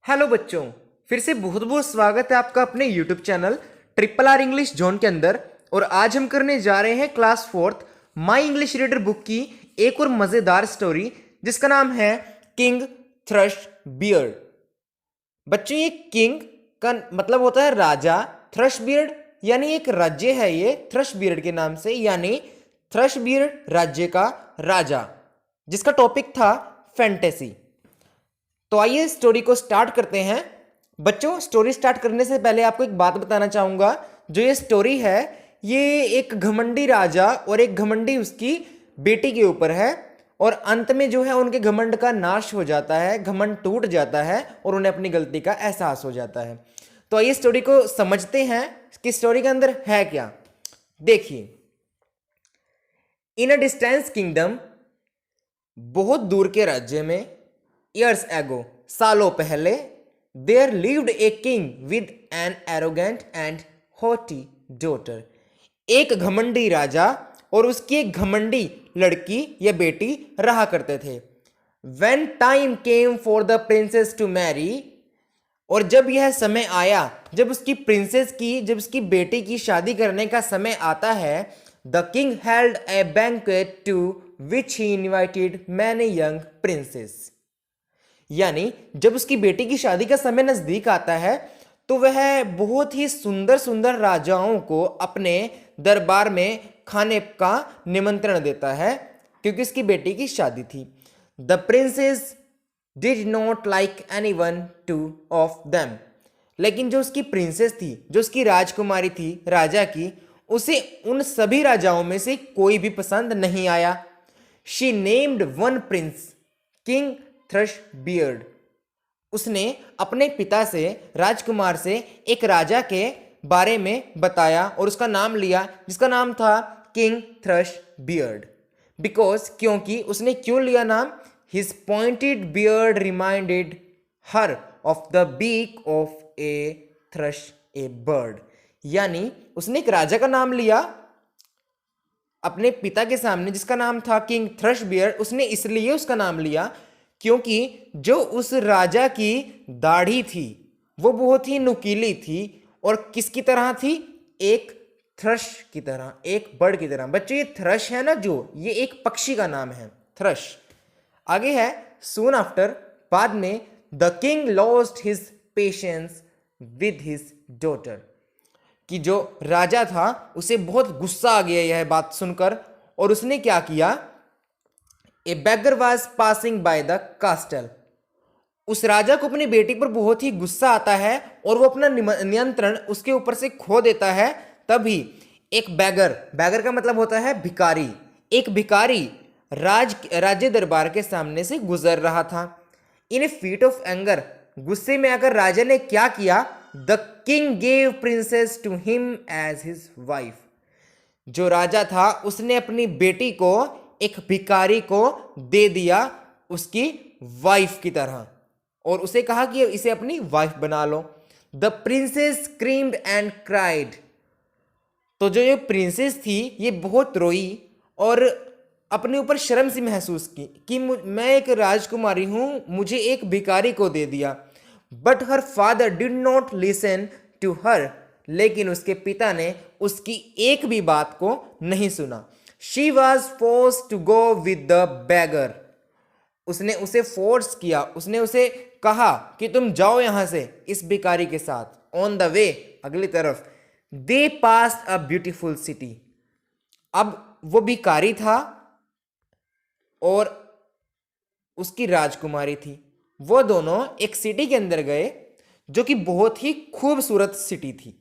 Hello बच्चों, फिर से बहुत बहुत स्वागत है आपका अपने YouTube channel triple R English zone के अंदर। और आज हम करने जा रहे हैं class fourth my English reader book की एक और मज़ेदार स्टोरी जिसका नाम है किंग थ्रश बियर्ड। बच्चों, ये किंग का मतलब होता है राजा, थ्रश बियर्ड यानी एक राज्य है ये थ्रश बियर्ड के नाम से, यानी थ्रश बियर्ड राज्य का राजा, जिसका टॉपिक था फैंटेसी। तो आइए स्टोरी को स्टार्ट करते हैं। बच्चों, स्टोरी स्टार्ट करने से पहले आपको एक बात बताना चाहूंगा। जो ये स्टोरी है ये एक घमंडी राजा और एक घमंडी उसकी बेटी के ऊपर है, और अंत में जो है उनके घमंड का नाश हो जाता है, घमंड टूट जाता है और उन्हें अपनी गलती का एहसास हो जाता है। तो आइए स्टोरी को समझते हैं कि स्टोरी के अंदर है क्या। देखिए, इन अ डिस्टेंस किंगडम, बहुत दूर के राज्य में, years ago, सालों पहले, there lived a king with an arrogant and haughty daughter. एक घमंडी राजा और उसकी एक घमंडी लड़की या बेटी रहा करते थे। When time came for the princess to marry, और जब यह समय आया, जब उसकी बेटी की शादी करने का समय आता है, the king held a banquet to which he invited many young princes. यानी जब उसकी बेटी की शादी का समय नजदीक आता है तो वह बहुत ही सुंदर सुंदर राजाओं को अपने दरबार में खाने का निमंत्रण देता है, क्योंकि उसकी बेटी की शादी थी। The princess did not like any one two of them, लेकिन जो उसकी प्रिंसेस थी, जो उसकी राजकुमारी थी राजा की, उसे उन सभी राजाओं में से कोई भी पसंद नहीं आया। She named one Prince king thrust beard. उसने अपने पिता से, राजकुमार से, एक राजा के बारे में बताया और उसका नाम लिया, जिसका नाम था किंग थ्रश बियर्ड। बिकॉज, क्योंकि उसने क्यों लिया नाम? His pointed beard reminded her of the beak of a thrush a bird. यानी उसने एक राजा का नाम लिया अपने पिता के सामने जिसका नाम था किंग थ्रश बियर्ड। उसने इसलिए उसका नाम लिया क्योंकि जो उस राजा की दाढ़ी थी वो बहुत ही नुकीली थी और किसकी तरह थी? एक थ्रश की तरह, एक बर्ड की तरह। बच्चों, ये थ्रश है ना, जो ये एक पक्षी का नाम है, थ्रश। आगे है, सून आफ्टर, बाद में, the king lost his patience with his daughter, कि जो राजा था उसे बहुत गुस्सा आ गया यह बात सुनकर, और उसने क्या किया? ए beggar was passing by the castle. उस राजा को अपनी बेटी पर बहुत ही गुस्सा आता है और वो अपना नियंत्रण उसके ऊपर से खो देता है। तभी एक बैगर का मतलब होता है भिखारी, एक भिखारी राज्य दरबार के सामने से गुजर रहा था। In a fit of anger, गुस्से में आकर राजा ने क्या किया? The king gave princess to him as his wife. जो राजा था उसने अपनी बेटी को एक भिखारी को दे दिया उसकी वाइफ की तरह, और उसे कहा कि इसे अपनी वाइफ बना लो। The princess screamed and cried. तो जो ये प्रिंसेस थी ये बहुत रोई और अपने ऊपर शर्म सी महसूस की कि मैं एक राजकुमारी हूं, मुझे एक भिखारी को दे दिया। But her father did not listen to her, लेकिन उसके पिता ने उसकी एक भी बात को नहीं सुना। She was forced to go with the beggar. उसने उसे फोर्स किया, उसने उसे कहा कि तुम जाओ यहां से इस भिखारी के साथ। ऑन द वे, अगली तरफ, दे पास्ड अ ब्यूटीफुल सिटी। अब वो भिखारी था और उसकी राजकुमारी थी, वो दोनों एक सिटी के अंदर गए जो कि बहुत ही खूबसूरत सिटी थी।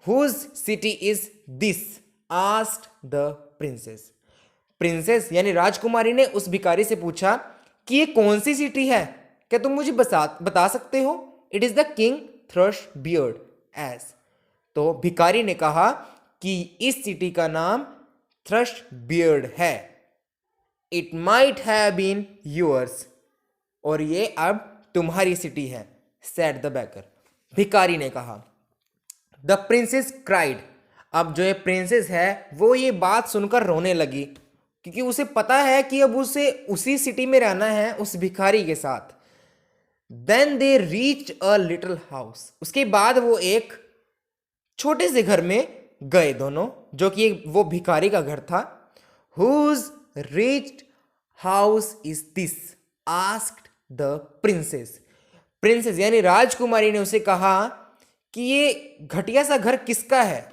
Whose city is this? asked the princess. Princess यानी राजकुमारी ने उस भिखारी से पूछा कि ये कौन सी सिटी है, क्या तुम मुझे बता सकते हो? It is the king thrust beard as. तो भिखारी ने कहा कि इस सिटी का नाम थ्रश बियर्ड है। It might have been yours, और ये अब तुम्हारी सिटी है, सेड द बेगर। भिखारी ने कहा। The princess cried. अब जो ये प्रिंसेस है वो ये बात सुनकर रोने लगी, क्योंकि उसे पता है कि अब उसे उसी सिटी में रहना है उस भिखारी के साथ। Then they reach a little house, उसके बाद वो एक छोटे से घर में गए दोनों, जो कि वो भिखारी का घर था. Whose wretched house is this, asked the princess. Princess यानी राजकुमारी ने उसे कहा कि ये घटिया सा घर किसका है.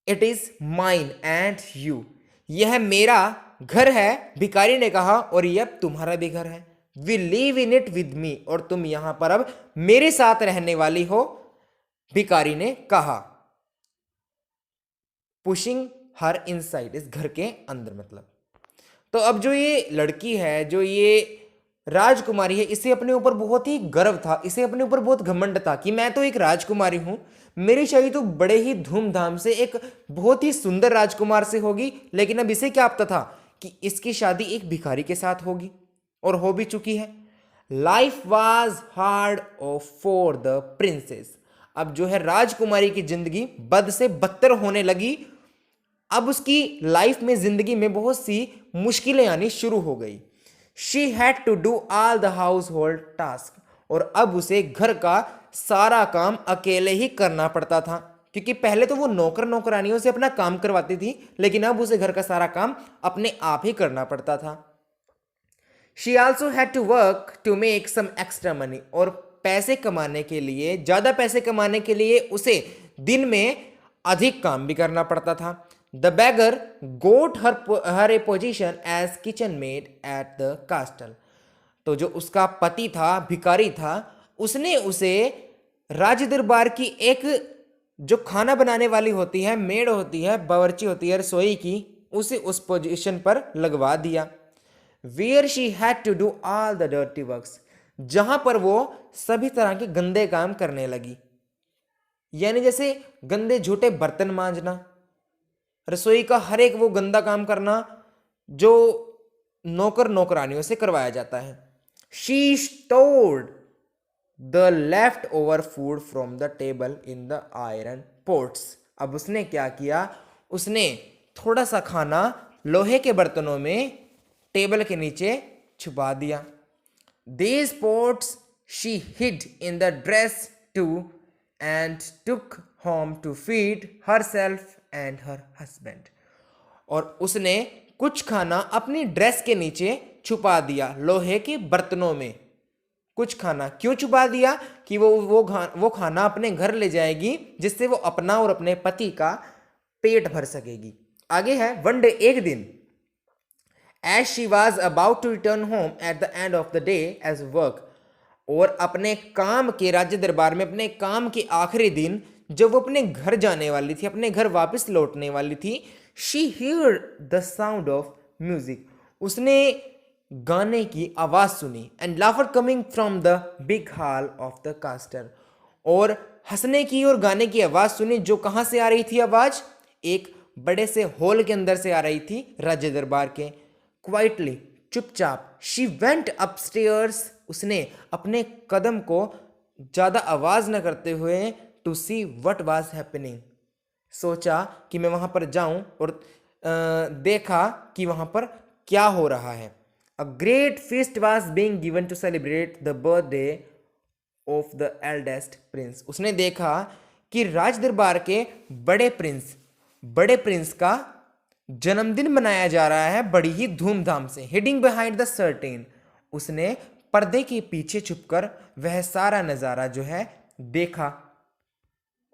It is mine and you, यह मेरा घर है, भिखारी ने कहा, और यह अब तुम्हारा भी घर है. We live in it with me, और तुम यहां पर अब मेरे साथ रहने वाली हो, भिखारी ने कहा. पुशिंग हर इनसाइड, इस घर के अंदर मतलब. तो अब जो ये लड़की है, जो ये राजकुमारी है, इसे अपने ऊपर बहुत ही गर्व था, इसे अपने ऊपर बहुत घमंड था कि मैं तो एक राजकुमारी हूं, मेरी शादी तो बड़े ही धूमधाम से एक बहुत ही सुंदर राजकुमार से होगी. लेकिन अब इसे क्या पता था कि इसकी शादी एक भिखारी के साथ होगी, और हो भी चुकी है. Life was hard for the princess, अब जो है राजकुमारी की जिंदगी बद से बदतर होने लगी. अब उसकी लाइफ में, जिंदगी में बहुत सी मुश्किलें आनी शुरू हो गई. She had to do all the household task, और अब उसे घर का सारा काम अकेले ही करना पड़ता था, क्योंकि पहले तो वो नौकर नौकरानियों से अपना काम करवाती थी, लेकिन अब उसे घर का सारा काम अपने आप ही करना पड़ता था. She also had to work to make some extra money, और पैसे कमाने के लिए, ज्यादा पैसे कमाने के लिए उसे दिन में अधिक काम भी करना पड़ता था. The beggar got her a position as kitchen maid at the castle, तो जो उसका पति था, भिखारी था, उसने उसे राज दरबार की एक जो खाना बनाने वाली होती है, मेड होती है, बावर्ची होती है रसोई की, उसे उस पोजीशन पर लगवा दिया. Where she had to do all the dirty works, जहां पर वो सभी तरह के गंदे काम करने लगी. यानी जैसे गंदे झूठे बर्तन मांजना, रसोई का हर एक वो गंदा काम करना जो नौकर नौकरानियों से करवाया जाता है. She stored the left over food from the table in the iron pots, अब उसने क्या किया, उसने थोड़ा सा खाना लोहे के बर्तनों में टेबल के नीचे छुपा दिया. These pots she hid in the dress too and took home to feed herself and her husband. और उसने कुछ खाना अपनी ड्रेस के नीचे छुपा दिया, लोहे के बर्तनों में. कुछ खाना क्यों छुपा दिया? कि वो खाना अपने घर ले जाएगी, जिससे वो अपना और अपने पति का पेट भर सकेगी. आगे है, वन डे, एक दिन, as she was about to return home at the end of the day as work, और अपने काम के, राज्य दरबार में अपने काम के आखिरी दिन जब वो अपने घर जाने वाली थी, अपने घर वापस लौटने वाली थी, she heard the sound of music, उसने गाने की आवाज सुनी, and laughter coming from the big hall of the castle, और हंसने की और गाने की आवाज सुनी, जो कहां से आ रही थी आवाज? एक बड़े से हॉल के अंदर से आ रही थी, राज्य दरबार के. क्वाइटली, चुपचाप, शी वेंट अपस्टेयर्स, उसने अपने कदम को ज्यादा आवाज न करते हुए to see what was happening, सोचा कि मैं वहां पर जाऊं और देखा कि वहां पर क्या हो रहा है. A great feast was being given to celebrate the birthday of the eldest prince, उसने देखा कि राज दरबार के बड़े प्रिंस का जन्मदिन मनाया जा रहा है बड़ी ही धूमधाम से. हिडिंग बिहाइंड द सर्टेन, उसने पर्दे के पीछे छुपकर वह सारा नजारा जो है देखा,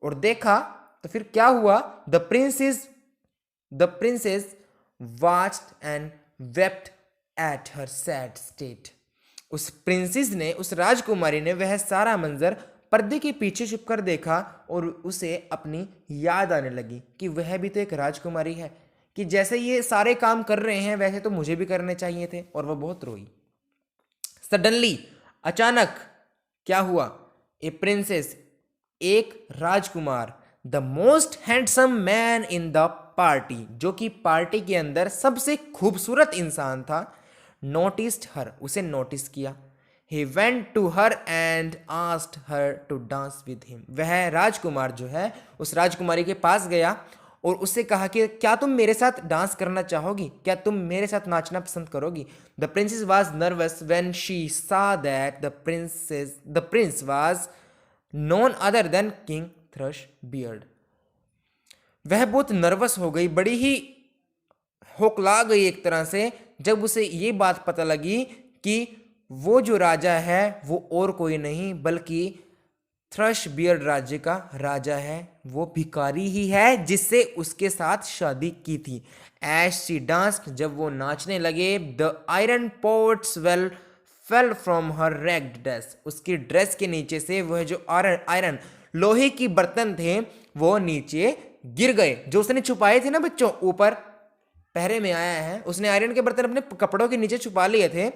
और देखा तो फिर क्या हुआ? The princess watched and wept at her sad state, उस प्रिंसेस ने, उस राजकुमारी ने वह सारा मंजर पर्दे के पीछे छुपकर देखा, और उसे अपनी याद आने लगी कि वह भी तो एक राजकुमारी है, कि जैसे ये सारे काम कर रहे हैं वैसे तो मुझे भी करने चाहिए थे, और वह बहुत रोई. सडनली, अचानक क्या हुआ? ए प्रिंसेस, एक राजकुमार, the most handsome man in the party, जो कि पार्टी के अंदर सबसे खूबसूरत इंसान था, नोटिस्ड हर, उसे नोटिस किया. He went to her and asked her to dance with him, वह राजकुमार जो है उस राजकुमारी के पास गया और उससे कहा कि क्या तुम मेरे साथ डांस करना चाहोगी, क्या तुम मेरे साथ नाचना पसंद करोगी। The princess was nervous when she saw that the prince was none other than King thrust beard. वह बहुत नर्वस हो गई, बड़ी ही हौकला गई एक तरह से, जब उसे ये बात पता लगी कि वो जो राजा है वो और कोई नहीं बल्कि थ्रश बियर्ड राज्य का राजा है, वो भिखारी ही है जिससे उसके साथ शादी की थी। एज शी डांस्ड, जब वो नाचने लगे, the iron pots well fell from her ragged dress, उसकी ड्रेस के नीचे से वह जो आयरन लोहे की बर्तन थे वो नीचे गिर गए, जो उसने छुपाए थे ना बच्चों, ऊपर पहरे में आया है, उसने आयरन के बर्तन अपने कपड़ों के नीचे छुपा लिए थे।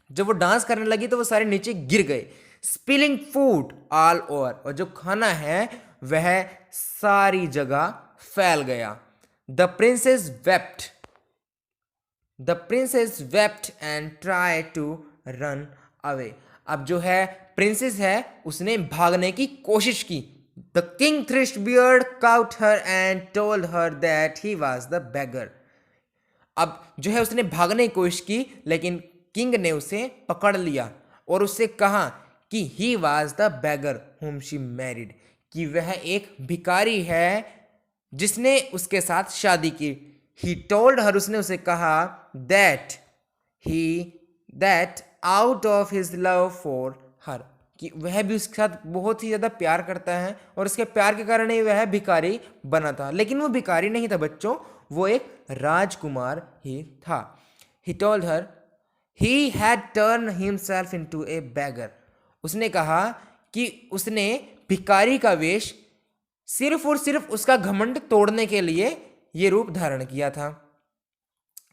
जब वो डांस करने लगी तो वो सारे नीचे गिर गए। स्पिलिंग फूड ऑल ओवर, और जो खाना है वह सारी जगह फैल गया। The princess wept and try to run away. अब जो है प्रिंसेस है उसने भागने की कोशिश की। The King Thrushbeard caught her and told her that he was the beggar. अब जो है उसने भागने की कोशिश की, लेकिन किंग ने उसे पकड़ लिया और उससे कहा कि ही वॉज द बेगर हुम शी मैरिड, कि वह एक भिखारी है जिसने उसके साथ शादी की। ही टोल्ड हर, उसने उसे कहा that out of his love for her, कि वह भी उसके साथ बहुत ही ज़्यादा प्यार करता है और उसके प्यार के कारण ही वह भिखारी बना था। लेकिन वो भिखारी नहीं था बच्चों, वो एक राजकुमार ही था। He told her he had turn himself into a beggar, उसने कहा कि उसने भिखारी का वेश सिर्फ और सिर्फ उसका घमंड तोड़ने के लिए ये रूप धारण किया था।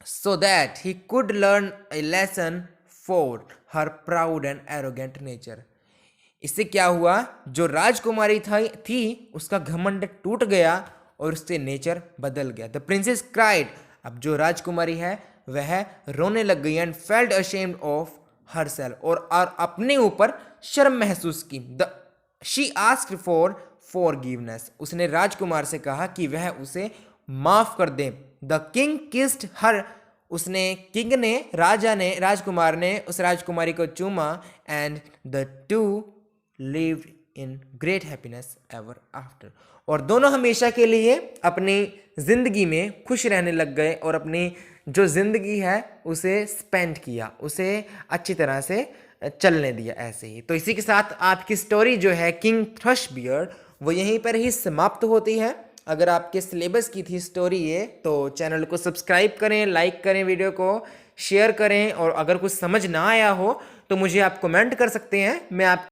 So that he could learn A lesson for her proud and arrogant nature. इससे क्या हुआ, जो राजकुमारी थी उसका घमंड टूट गया और उससे नेचर बदल गया। द प्रिंसेस क्राइड, अब जो राजकुमारी है वह रोने लग गई। And felt ashamed of herself, और अपने ऊपर शर्म महसूस की। शी आस्क्ड फॉर फॉरगिवनेस, उसने राजकुमार से कहा कि वह उसे माफ कर दे। The king kissed her, king ने राजकुमार ने उस राजकुमारी को चूमा। And the two lived in great happiness ever after, और दोनों हमेशा के लिए अपनी जिंदगी में खुश रहने लग गए और अपनी जो जिंदगी है उसे स्पेंड किया, उसे अच्छी तरह से चलने दिया ऐसे ही। तो इसी के साथ आपकी स्टोरी जो है किंग थ्रश बियर्ड वो यहीं पर ही समाप्त होती है। अगर आपके सिलेबस की थी स्टोरी ये, तो चैनल को सब्सक्राइब करें, लाइक करें, वीडियो को शेयर करें, और अगर कुछ समझ ना आया हो तो मुझे आप कमेंट कर सकते हैं, मैं आप